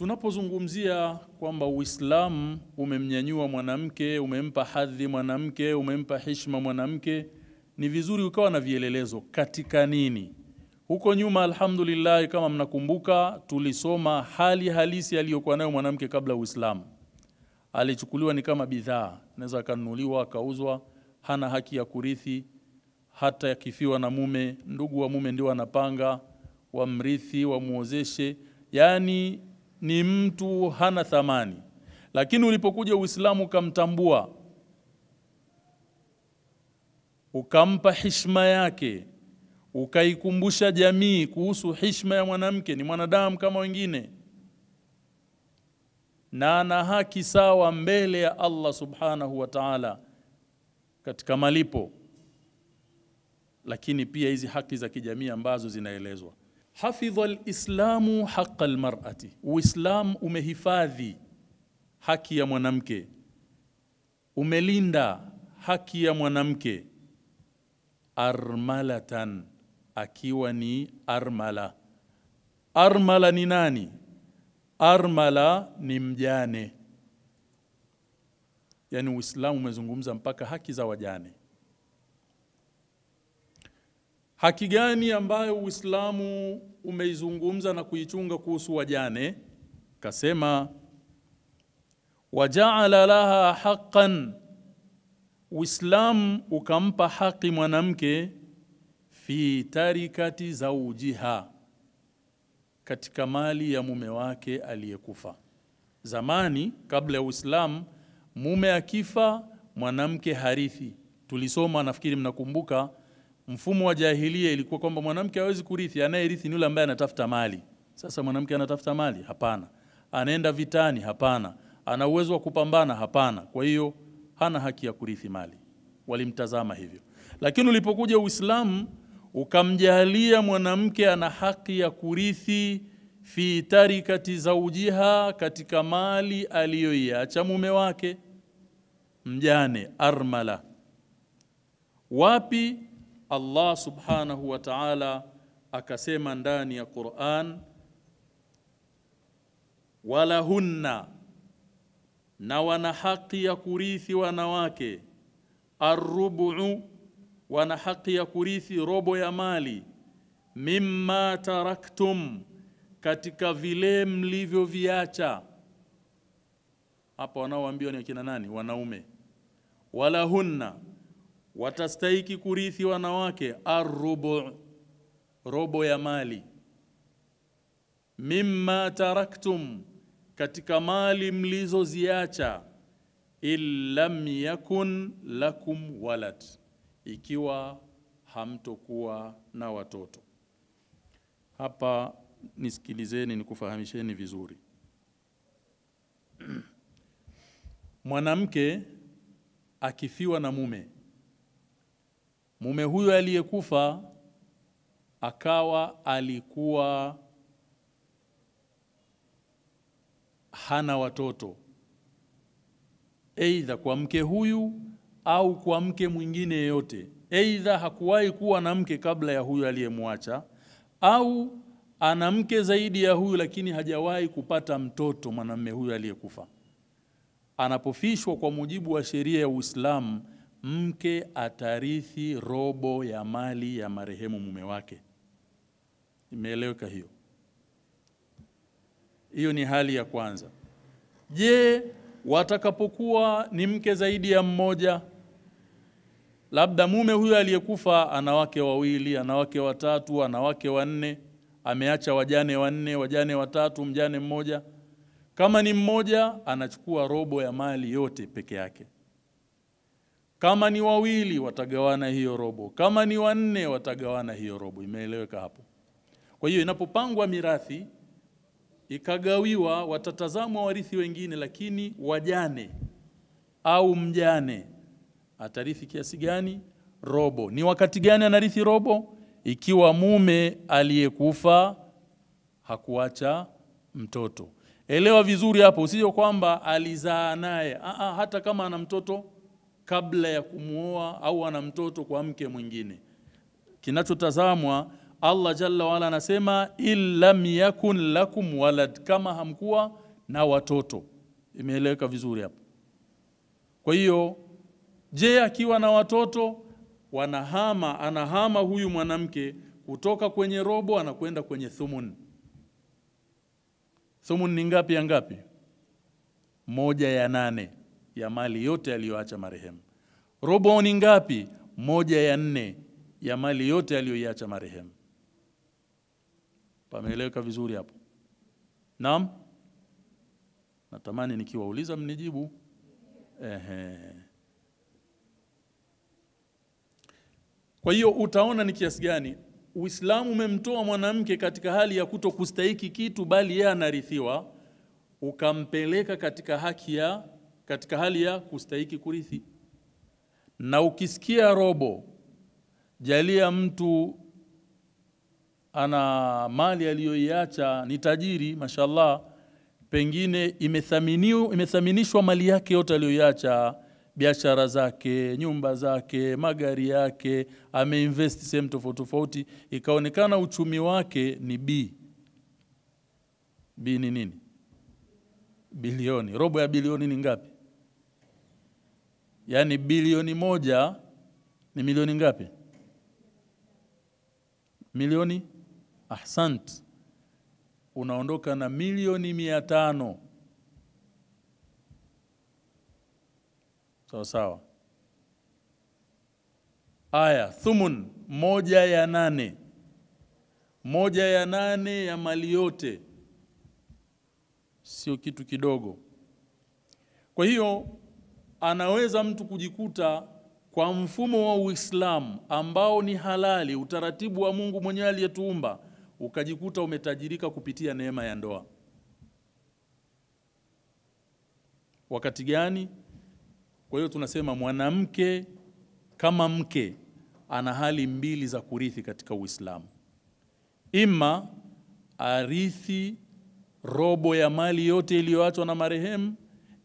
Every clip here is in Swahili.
Tunapozungumzia kwamba Uislamu umemnyanyua mwanamke, umempa hadhi mwanamke, umempa heshima mwanamke, ni vizuri ukawa na vielelezo katika nini. Huko nyuma alhamdulillah, kama mnakumbuka, tulisoma hali halisi aliyokuwa nayo mwanamke kabla Uislamu. Alichukuliwa ni kama bidhaa, anaweza kanunuliwa, kauzwa, hana haki ya kurithi, hata yakifiwa na mume, ndugu wa mume ndio wanapanga wamrithi, wamuozeshe, yani ni mtu hana thamani. Lakini ulipokuja Uislamu ukamtambua, ukampa heshima yake, ukaikumbusha jamii kuhusu heshima ya mwanamke, ni mwanadamu kama wengine na ana haki sawa mbele ya Allah subhanahu wa ta'ala katika malipo. Lakini pia hizi haki za kijamii ambazo zinaelezwa, hafidha al-islamu haqqa al-mar'ati, Uislamu umehifadhi haki ya mwanamke, umelinda haki ya mwanamke, armalatan, akiwa ni armala. Armala ni nani? Armala ni mjane. Yani Uislamu umezungumza mpaka haki za wajane. Haki gani ambayo Uislamu umeizungumza na kuichunga kuhusu wajane? Kasema waja'ala laha haqqan, Uislamu ukampa haki mwanamke fi tarikati zawjiha, katika mali ya mume wake aliyekufa. Zamani kabla ya Uislamu, mume akifa mwanamke harithi. Tulisoma, nafikiri mnakumbuka, mfumo wa jahilia ilikuwa kwamba mwanamke hawezi kurithi, anayerithi ni yule ambaye anatafuta mali. Sasa mwanamke anatafuta mali? Hapana. Anaenda vitani? Hapana. Ana uwezo wa kupambana? Hapana. Kwa hiyo hana haki ya kurithi mali. Walimtazama hivyo. Lakini ulipokuja Uislamu ukamjalia mwanamke ana haki ya kurithi fi tarikati zawjiha, katika mali aliyoiacha mume wake, mjane, armala. Wapi? Allah subhanahu wa ta'ala akasema ndani ya Qur'an, walahunna, na wana haki ya kurithi wanawake, arrubu, wana haki ya kurithi robo ya mali, mimma taraktum, katika vile mlivyoviacha. Hapa wanaoambiwa ni akina nani? Wanaume. Walahunna, watastahiki kurithi wanawake arrubu, robo ya mali, mimma taraktum, katika mali mlizoziacha, illam yakun lakum walad, ikiwa hamtokuwa na watoto. Hapa nisikilizeni nikufahamisheni vizuri. Mwanamke akifiwa na mume huyo aliyekufa akawa alikuwa hana watoto, aidha kwa mke huyu au kwa mke mwingine yeyote, aidha hakuwahi kuwa na mke kabla ya huyu aliyemwacha, au ana mke zaidi ya huyu lakini hajawahi kupata mtoto mwanamume huyu aliyekufa. Anapofishwa, kwa mujibu wa sheria ya Uislamu, mke atarithi robo ya mali ya marehemu mume wake. Imeeleweka hiyo? Hiyo ni hali ya kwanza. Je, watakapokuwa ni mke zaidi ya mmoja, labda mume huyo aliyekufa ana wake wawili, ana wake watatu, ana wake wanne, ameacha wajane wanne, wajane watatu, mjane mmoja. Kama ni mmoja, anachukua robo ya mali yote peke yake. Kama ni wawili, watagawana hiyo robo. Kama ni wanne, watagawana hiyo robo. Imeeleweka hapo? Kwa hiyo inapopangwa mirathi ikagawiwa, watatazamwa warithi wengine, lakini wajane au mjane atarithi kiasi gani? Robo. Ni wakati gani anarithi robo? Ikiwa mume aliyekufa hakuacha mtoto. Elewa vizuri hapo, usije kwamba alizaa naye. Hata kama ana mtoto kabla ya kumuoa au ana mtoto kwa mke mwingine, kinachotazamwa Allah jalla wala anasema illam yakun lakum walad, kama hamkuwa na watoto. Imeeleweka vizuri hapo. Kwa hiyo je, akiwa na watoto anahama huyu mwanamke kutoka kwenye robo anakwenda kwenye thumun. Thumun ni ngapi ya ngapi? 1/8 ya mali yote aliyoacha marehemu. Robo ni ngapi? 1/4 ya mali yote aliyoiacha marehemu. Pameeleweka vizuri hapo? Naam? Natamani nikiwauliza mnijibu. Kwa hiyo utaona ni kiasi gani Uislamu umemtoa mwanamke katika hali ya kutokustahiki kitu, bali yeye anarithiwa, ukampeleka katika katika hali ya kustahiki kurithi. Na ukisikia robo, jalia mtu ana mali aliyoiacha, ni tajiri mashallah, pengine imethaminishwa mali yake yote aliyoiacha, biashara zake, nyumba zake, magari yake, ameinvest sehemu tofauti, ikaonekana uchumi wake ni B. B ni nini? Bilioni. Robo ya bilioni ni ngapi? Yaani bilioni 1 ni milioni ngapi? Milioni? Ahsant. Unaondoka na milioni 500. Sawa. Aya, thumun 1/8. 1/8 ya mali yote. Sio kitu kidogo. Kwa hiyo anaweza mtu kujikuta kwa mfumo wa Uislamu ambao ni halali, utaratibu wa Mungu mwenyewe aliyetuumba, ukajikuta umetajirika kupitia neema ya ndoa. Wakati gani? Kwa hiyo tunasema mwanamke kama mke ana hali mbili za kurithi katika Uislamu. Ima arithi robo ya mali yote iliyoachwa na marehemu,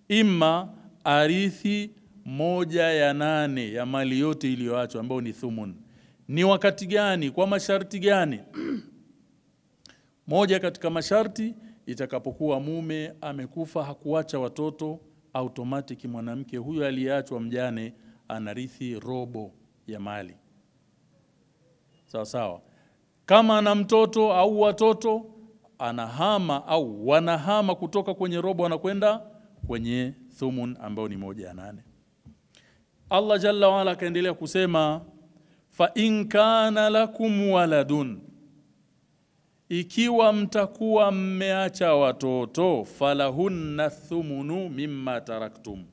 ima arithi 1/8 ya mali yote iliyoachwa ambayo ni thumun. Ni wakati gani? Kwa masharti gani? Moja katika masharti, itakapokuwa mume amekufa hakuacha watoto, automatic mwanamke huyo aliyeachwa mjane anarithi robo ya mali. Sawa. Kama ana mtoto au watoto, anahama au wanahama kutoka kwenye robo wanakwenda kwenye thumun ambao ni 1/8. Allah jalla wa ala akaendelea kusema fa in kana lakum waladun, ikiwa mtakuwa mmeacha watoto, falahunna thumunu mimma taraktum,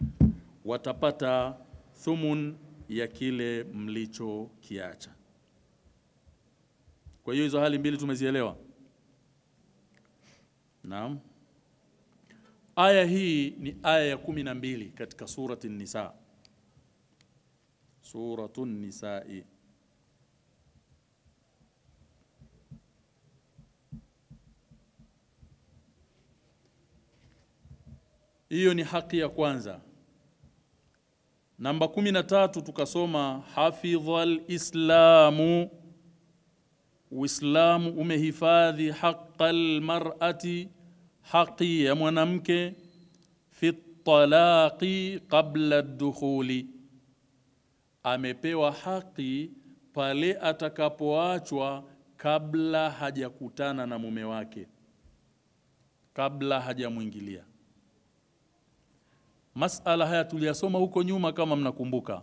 watapata thumun ya kile mlicho kiacha. Kwa hiyo hizo hali mbili tumezielewa. Naam. Aya hii ni aya ya 12 katika surati An-Nisa. Suratun Nisa. Hiyo ni haki ya kwanza. Namba 13 tukasoma hafidhal islamu, Uislamu umehifadhi haqqal mar'ati, haki ya mwanamke, fi talaqi qabla ad-dukhuli, amepewa haki pale atakapoachwa kabla hajakutana na mume wake, kabla hajamuingilia. Masala haya tuliyasoma huko nyuma kama mnakumbuka,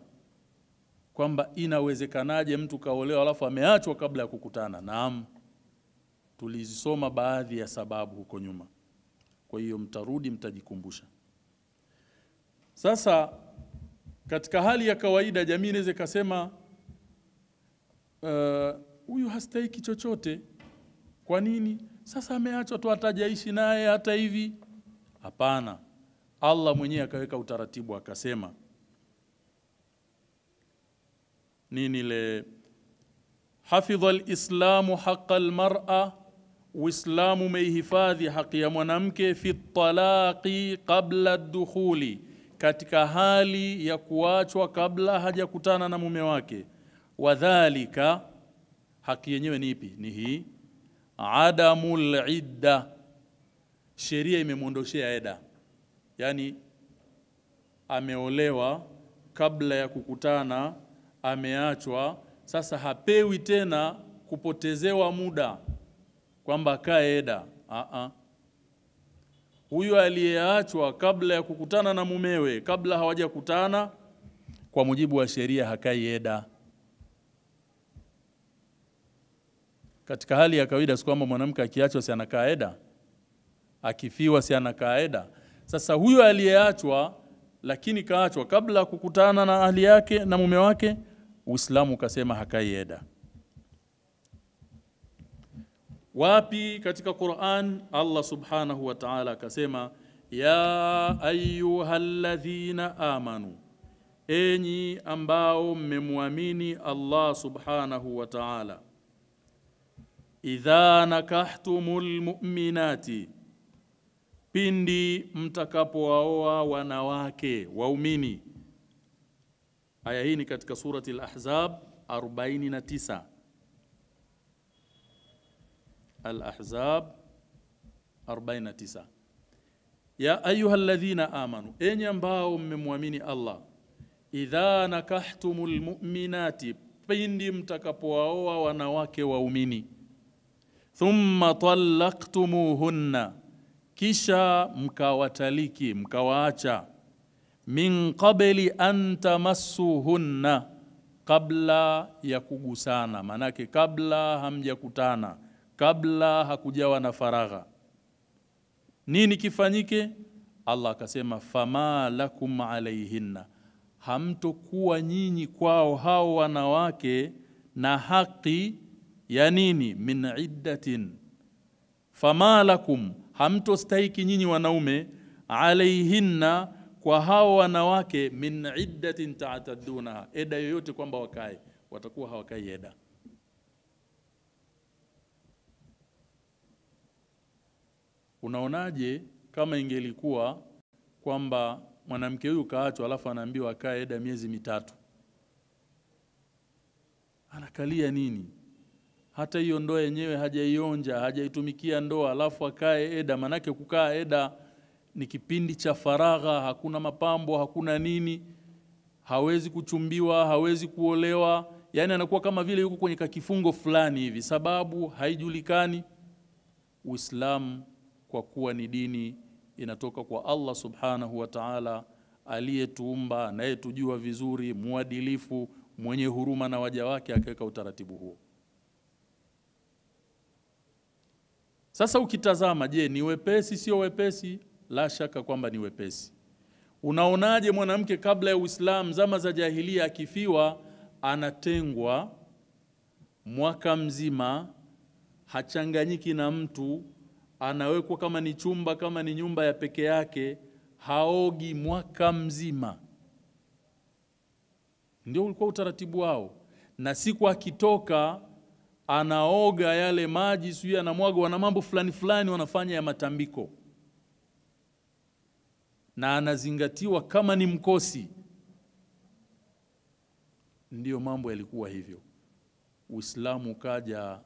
kwamba inawezekanaje mtu kaolewa alafu ameachwa kabla ya kukutana. Naam, tulizisoma baadhi ya sababu huko nyuma. Kwa hiyo mtarudi mtajikumbusha. Sasa katika hali ya kawaida jamii inaweza kusema huyu hastahiki chochote. Kwa nini? Sasa ameachwa tu, atajaishi naye hata hivi. Hapana. Allah mwenyewe akaweka utaratibu akasema nini ile hafidhal islamu haqqal mar'a, Uislamu umehifadhi haki ya mwanamke fi talaqi qabla ad-dukhuli, katika hali ya kuachwa kabla hajakutana na mume wake. Wadhālika, haki yenyewe ni ipi? Ni hii adamul idda. Sheria imemuondoshea eda. Yani ameolewa kabla ya kukutana, ameachwa, sasa hapewi tena kupotezewa muda kwamba kae eda. Huyo aliyeachwa kabla ya kukutana na mumewe, kabla hawajakutana, kwa mujibu wa sheria hakai eda. Katika hali ya kawaida si kwamba mwanamke akiachwa si anakaa eda, akifiwa si anakaa eda. Sasa huyo aliyeachwa lakini kaachwa kabla kukutana na ahli yake na mume wake, Uislamu ukasema hakai eda. Wapi katika Qur'an? Allah subhanahu wa ta'ala akasema ya ayyuhalladhina amanu, enyi ambao mmemwamini Allah subhanahu wa ta'ala, idha nakahtumul mu'minati, pindi mtakapowaoa wanawake waumini. Aya hii ni katika surati al-Ahzab 49. Al-Ahzab 49. Ya ayyuhalladhina amanu, enyi ambao mmemwamini Allah, idha nakahtumul mu'minati, pindi mtakapowaoa wanawake waumini, thumma talaqtumuhunna, kisha mkawataliki, mkawaacha, min qabli an tamassuhunna, kabla ya kugusana, manake kabla hamjakutana, kabla hakujawa na faragha. Nini kifanyike? Allah akasema fama lakum alayhinna, hamtokuwa nyinyi kwao hao wanawake na haki ya nini? Min iddatin. Fama lakum, hamtostahiki nyinyi wanaume, alayhinna, kwa hao wanawake, min iddatin ta'tadduna, eda yoyote kwamba wakae, watakuwa hawakai eda. Unaonaje kama ingelikuwa kwamba mwanamke huyu kaachwa alafu anaambiwa akae eda miezi 3? Anakalia nini? Hata hiyo ndoa yenyewe hajaionja, hajaitumikia ndoa, alafu akae eda. Manake kukaa eda ni kipindi cha faragha, hakuna mapambo, hakuna nini, hawezi kuchumbiwa, hawezi kuolewa. Yani anakuwa kama vile yuko kwenye kifungo fulani hivi, sababu haijulikani. Uislamu kwa kuwa ni dini inatoka kwa Allah subhanahu wa ta'ala, aliyetuumba, anayetujua vizuri, muadilifu, mwenye huruma na waja wake, akaweka utaratibu huo. Sasa ukitazama, je, ni wepesi sio wepesi? La shaka kwamba ni wepesi. Unaonaje mwanamke kabla ya Uislamu, zama za jahiliya, akifiwa anatengwa mwaka mzima, hachanganyiki na mtu, anawekwa kama ni chumba, kama ni nyumba ya peke yake, haogi mwaka mzima. Ndio ulikuwa utaratibu wao. Na siku akitoka anaoga yale maji, sio anamwaga, wana mambo fulani fulani wanafanya ya matambiko, na anazingatiwa kama ni mkosi. Ndio mambo yalikuwa hivyo. Uislamu ukaja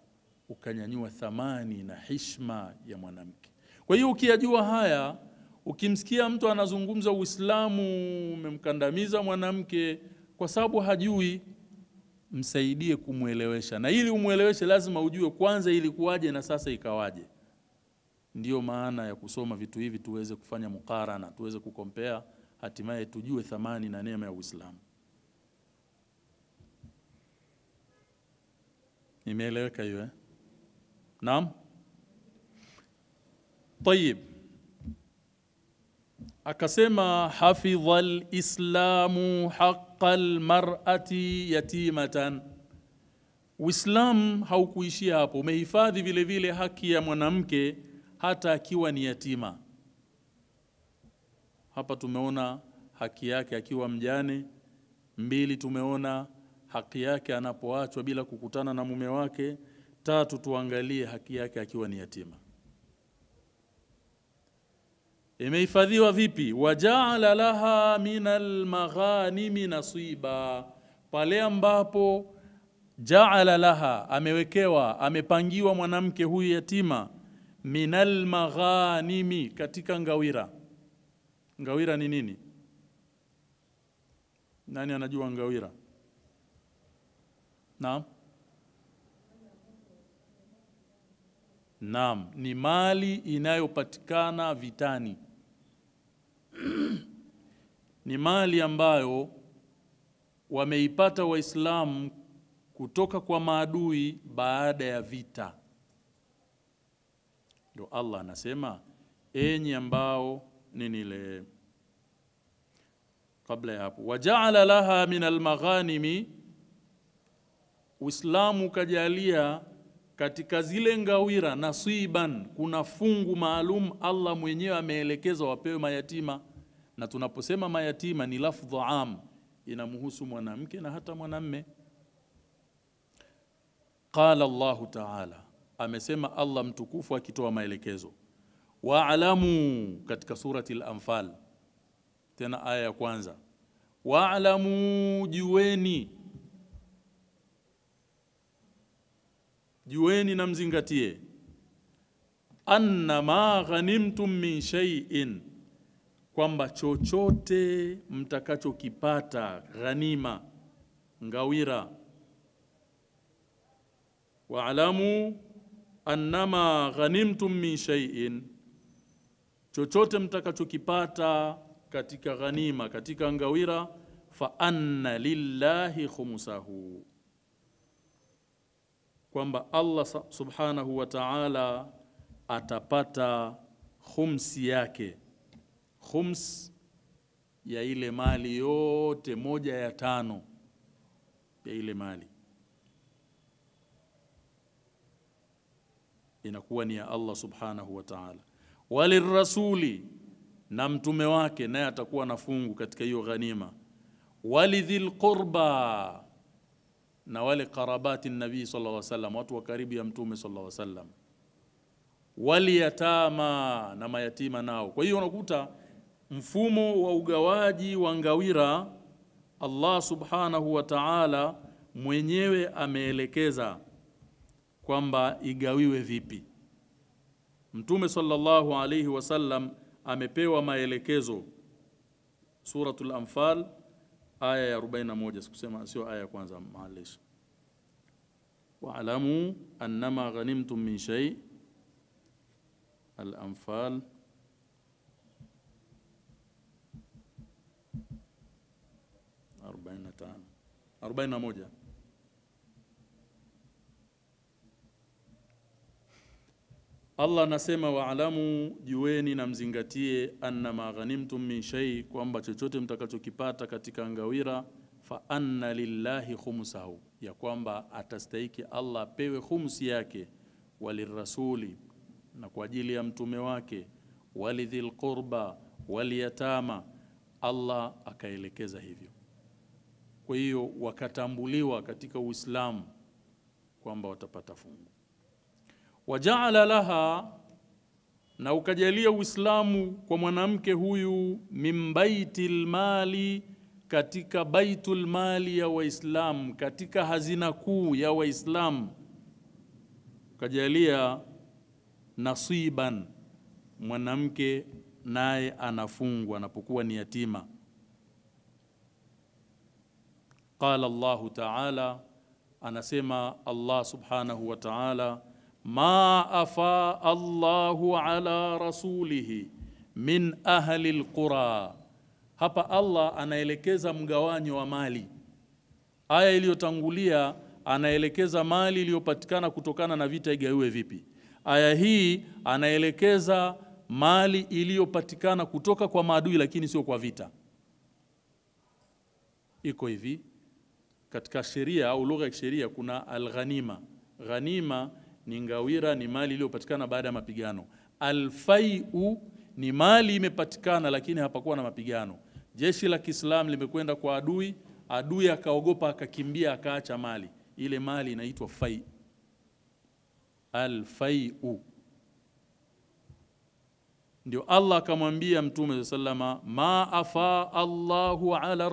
ukanyanyua thamani na heshima ya mwanamke. Kwa hiyo ukiyajua haya, ukimsikia mtu anazungumza Uislamu umemkandamiza mwanamke kwa sababu hajui, msaidie kumuelewesha. Na ili umueleweshe lazima ujue kwanza ilikuwaje na sasa ikawaje. Ndiyo maana ya kusoma vitu hivi, tuweze kufanya mukarana, tuweze kukompare, hatimaye tujue thamani na neema ya Uislamu. Imeeleweka hiyo Naam. Tayib. Akasema hafidhal islamu haqqal mar'ati yatimatan. Uislamu haukuishia hapo, umehifadhi vile vile haki ya mwanamke hata akiwa ni yatima. Hapa tumeona haki yake akiwa mjane. 2, tumeona haki yake anapoachwa bila kukutana na mume wake. 3, tuangalie haki yake akiwa ni yatima. Imehifadhiwa vipi? Waja'ala laha minal maghanimi nasiba, pale ambapo Ja'ala laha, amewekewa, amepangiwa mwanamke huyu yatima, minal maghanimi, katika ngawira. Ngawira ni nini? Nani anajua ngawira? Naam. Naam, ni mali inayopatikana vitani. Ni mali ambayo wameipata Waislamu kutoka kwa maadui baada ya vita. Ndio Allah anasema, enyi ambao ile kabla ya hapo, waja'ala laha min almaghanimi, Uislamu kajalia katika zile ngawira nasiban, kuna fungu maalum Allah mwenyewe ameelekeza wapewe mayatima. Na tunaposema mayatima ni lafdhu am, inamhusu mwanamke na hata mwanamme. Qala Allah Ta'ala, amesema Allah mtukufu akitoa maelekezo, wa'lamu, katika surati al-Anfal, tena aya ya kwanza, wa'lamu, jueni na mzingatie, anna ma ghanimtum min shay'in, kwamba chochote mtakachokipata, ghanima, ngawira. Wa'lamu annama ghanimtum min shay'in, chochote mtakachokipata katika ghanima, katika ngawira, fa anna lillahi khumsahu, kwamba Allah subhanahu wa ta'ala atapata khumsi yake. Khums ya ile mali yote, 1/5 ya ile mali inakuwa ni ya Allah subhanahu wa ta'ala. Walirrasuli, na mtume wake naye atakuwa na fungu katika hiyo ghanima. Walidhil qurba, na wale qarabati nabii sallallahu alaihi wasallam, watu wa karibu ya mtume sallallahu alaihi wasallam. Waliyatama, na mayatima nao. Kwa hiyo unakuta mfumo wa ugawaji wa ngawira Allah subhanahu wa ta'ala mwenyewe ameelekeza kwamba igawiwe vipi. Mtume sallallahu alayhi wasallam amepewa maelekezo. Suratul Anfal aya ya 41, sikusema sio aya ya kwanza, maalesh. Wa'lamu annama ghanimtum min shay', Al-Anfal arobaini na moja. Allah anasema, wa'lamu, jueni na mzingatie, annama ghanimtum min shay', kwamba chochote mtakachokipata katika ngawira, fa anna lillahi khumsahu, ya kwamba atastahiki Allah apewe khumsi yake, walirrasuli, na kwa ajili ya mtume wake, walidhil qurba, waliyatama. Allah akaelekeza hivyo. Kwa hiyo wakatambuliwa katika Uislamu kwamba watapata fungu. Waja'ala laha, na ukajalia Uislamu kwa mwanamke huyu, min baitil mali, katika baitul mali ya Waislamu, katika hazina kuu ya Waislamu ukajalia nasiban, mwanamke naye anafungwa anapokuwa ni yatima. Qala Allah Ta'ala, anasema Allah subhanahu wa ta'ala, ma afa Allahu ala rasulihi min ahli alqura. Hapa Allah anaelekeza mgawanyo wa mali. Aya iliyotangulia anaelekeza mali iliyopatikana kutokana na vita igawiwe vipi. Aya hii anaelekeza mali iliyopatikana kutoka kwa maadui lakini sio kwa vita. Iko hivi, katika sheria au lugha ya sheria kuna al-ghanima. Ghanima ni ngawira, ni mali iliyopatikana baada ya mapigano. Al-fai'u ni mali imepatikana lakini hapakuwa na mapigano. Jeshi la Kiislamu limekwenda kwa adui, adui akaogopa akakimbia akaacha mali. Ile mali inaitwa fai. Al-fai'u. Ndio Allah akamwambia Mtume sallama, ma afa Allahu ala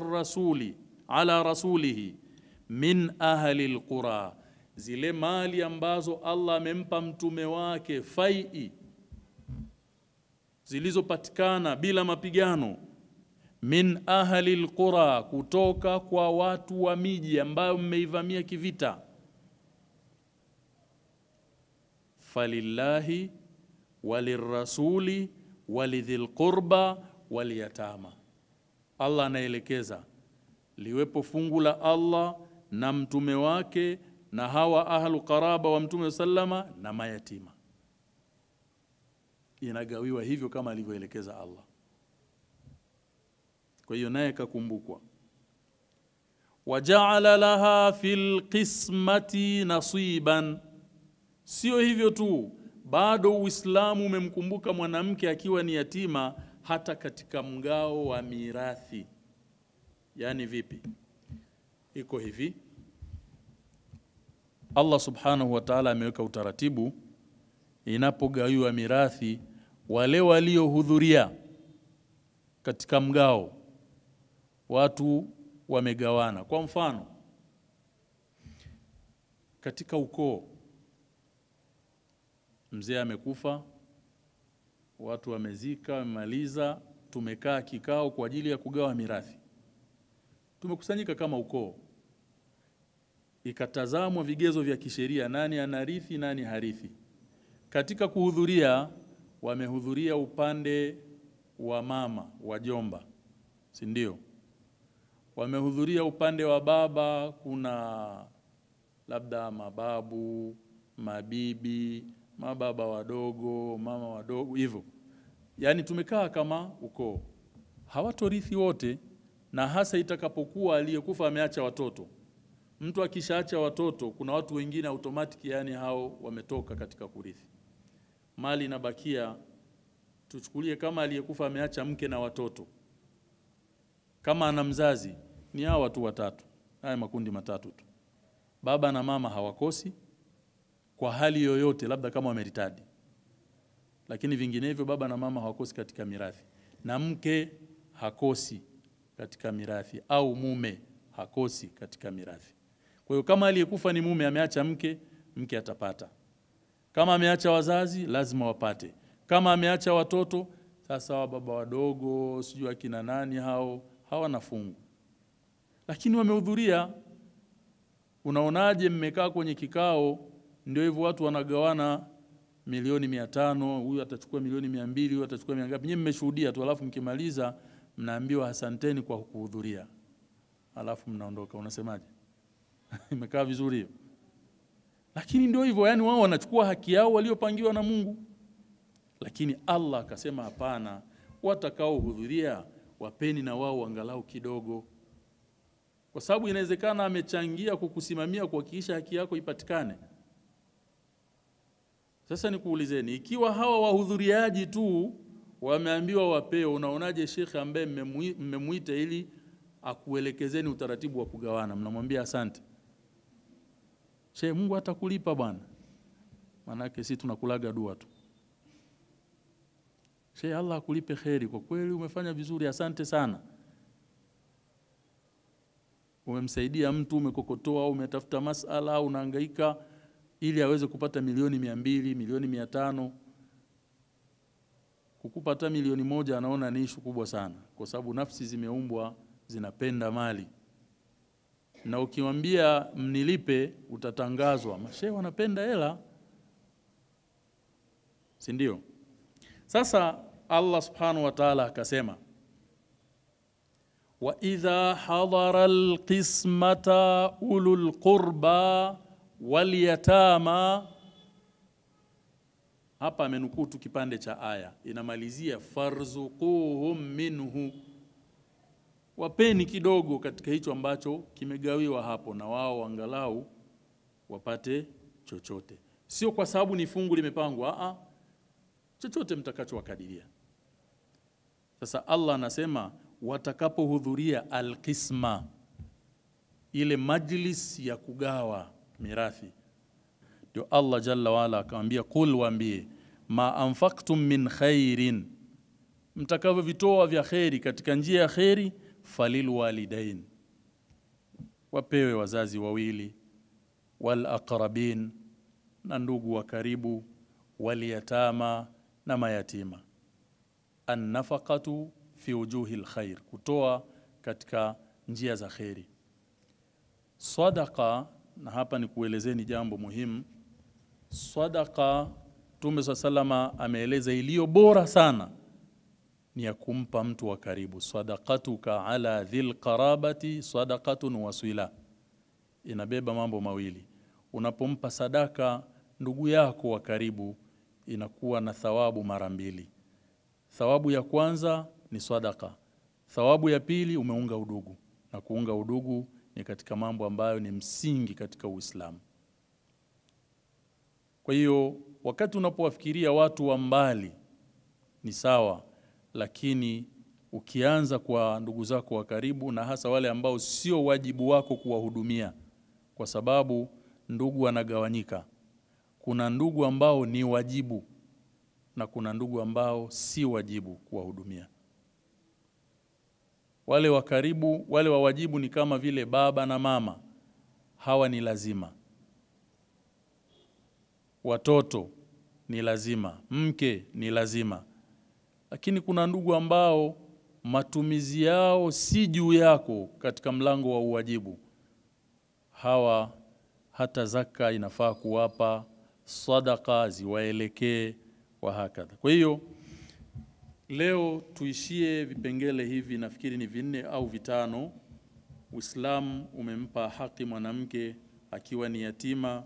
rasulihi min ahli alqura, zile mali ambazo Allah amempa mtume wake fai'i, zilizopatikana bila mapigano, min ahli alqura, kutoka kwa watu wa miji ambao mmeivamia kivita, falillahi walirrasuli walidhil qurba waliyatama. Allah anaelekeza liwepo fungu la Allah na mtume wake na hawa ahlu qaraba wa mtume sallama na mayatima. Inagawiwa hivyo kama alivyoelekeza Allah. Kwa hiyo naye kakumbukwa. Waja'ala laha fil qismati nasiban. Sio hivyo tu, bado Uislamu umemkumbuka mwanamke akiwa ni yatima hata katika mgao wa mirathi. Yani vipi? Iko hivi. Allah subhanahu wa ta'ala ameweka utaratibu, inapogawiwa mirathi, wale waliohudhuria katika mgao watu wamegawana. Kwa mfano, katika ukoo mzee amekufa, watu wamezika, wamemaliza, tumekaa kikao kwa ajili ya kugawa mirathi. Tumekusanyika kama ukoo, ikatazamwa vigezo vya kisheria, nani anarithi, nani harithi. Katika kuhudhuria, wamehudhuria upande wa mama, wajomba, si ndio? Wamehudhuria upande wa baba, kuna labda mababu, mabibi, mababa wadogo, mama wadogo, hivyo. Yani tumekaa kama ukoo. Hawatorithi wote, na hasa itakapokuwa aliyekufa ameacha watoto. Mtu akishaacha watoto, kuna watu wengine automatic, yani hao wametoka katika kurithi. Mali inabakia, tuchukulie kama aliyekufa ameacha mke na watoto. Kama ana mzazi, ni hao watu watatu. Haya makundi matatu tu. Baba na mama hawakosi kwa hali yoyote, labda kama wameritadi. Lakini vinginevyo baba na mama hawakosi katika mirathi. Na mke hakosi katika mirathi, au mume hakosi katika mirathi. Kwa hiyo kama aliyekufa ni mume ameacha mke, mke atapata. Kama ameacha wazazi, lazima wapate. Kama ameacha watoto, sasa wa baba wadogo, sijui akina nani hao, hawana fungu. Lakini wamehudhuria. Unaonaje mmekaa kwenye kikao, ndio hivyo watu wanagawana milioni 500, huyu atachukua milioni 200, huyu atachukua ngapi? Nyinyi mmeshuhudia tu, alafu mkimaliza mnaambiwa asanteni kwa kuhudhuria. Alafu mnaondoka. Unasemaje? Imekaa vizuri hiyo? Lakini ndio hivyo, yani wao wanachukua haki yao waliopangiwa na Mungu. Lakini Allah akasema hapana, watakao hudhuria wapeni na wao angalau kidogo. Kwa sababu inawezekana amechangia kukusimamia kuhakikisha haki yako ipatikane. Sasa nikuulizeni, ikiwa hawa wahudhuriaji tu wameambiwa wapeo, unaonaje Sheikh ambaye mmemuita ili akuelekezeni utaratibu wa kugawana, mnamwambia asante? Sheikh, Mungu atakulipa bwana. Manake sisi tunakulaga dua tu. Sheikh, Allah akulipe kheri, kwa kweli umefanya vizuri, asante sana. Umemsaidia mtu, umekokotoa, umetafuta masala, unahangaika ili aweze kupata milioni 200, milioni 500. Kukupata milioni 1 anaona ni ishu kubwa sana, kwa sababu nafsi zimeumbwa zinapenda mali. Na ukimwambia mnilipe, utatangazwa, mashehe wanapenda hela, si ndio? Sasa Allah subhanahu wa ta'ala akasema, wa idha hadara alqismata ulul qurba wal yatama. Hapa amenukuu tu kipande cha aya, inamalizia farzuquhum minhu, wapeni kidogo katika hicho ambacho kimegawiwa hapo, na wao angalau wapate chochote. Sio kwa sababu ni fungu limepangwa, chochote mtakachowakadiria. Sasa Allah anasema watakapohudhuria alqisma, ile majlis ya kugawa mirathi, ndio Allah jalla wala akamwambia qul, waambie ma anfaqtum min khairin, mtakavyovitoa vya khairi katika njia ya khairi, falil walidain, wapewe wazazi wawili, wal aqrabin, na ndugu wa karibu, wal yatama, na mayatima. An-nafaqatu fi wujuhil khair, kutoa katika njia za khairi. Sadaqa, na hapa ni kuelezeni jambo muhimu. Sadaqa, Mtume SAW ameeleza iliyo bora sana ni ya kumpa mtu wa karibu. Sadaqatuka ala dhil qarabati sadaqatun wasila, inabeba mambo mawili. Unapompa sadaka ndugu yako wa karibu, inakuwa na thawabu mara mbili. Thawabu ya kwanza ni sadaqa, thawabu ya pili umeunga udugu, na kuunga udugu ni katika mambo ambayo ni msingi katika Uislamu. Kwa hiyo wakati unapowafikiria watu wa mbali ni sawa, lakini ukianza kwa ndugu zako wa karibu, na hasa wale ambao sio wajibu wako kuwahudumia, kwa sababu ndugu wanagawanyika. Kuna ndugu ambao ni wajibu na kuna ndugu ambao si wajibu kuwahudumia. Wale wa karibu, wale wa wajibu ni kama vile baba na mama, hawa ni lazima. Watoto ni lazima, mke ni lazima. Lakini kuna ndugu ambao matumizi yao si juu yako katika mlango wa uwajibu. Hawa hata zaka inafaa kuwapa, sadaqa ziwaelekee, wa hakadha. Kwa hiyo leo tuishie vipengele hivi, nafikiri ni 4 au 5. Uislamu umempa haki mwanamke akiwa ni yatima.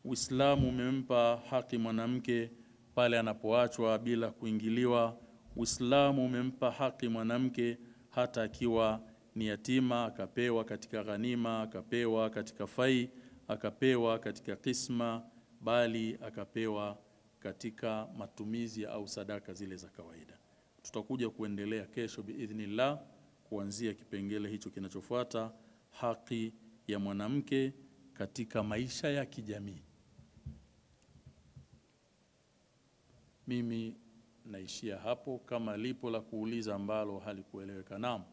Uislamu umempa haki mwanamke pale anapoachwa bila kuingiliwa. Uislamu umempa haki mwanamke hata akiwa ni yatima, akapewa katika ghanima, akapewa katika fai, akapewa katika kisma, bali akapewa katika matumizi au sadaka zile za kawaida. Tutakuja kuendelea kesho biidhnillah kuanzia kipengele hicho kinachofuata, haki ya mwanamke katika maisha ya kijamii. Mimi naishia hapo, kama lipo la kuuliza ambalo halikueleweka. Naam.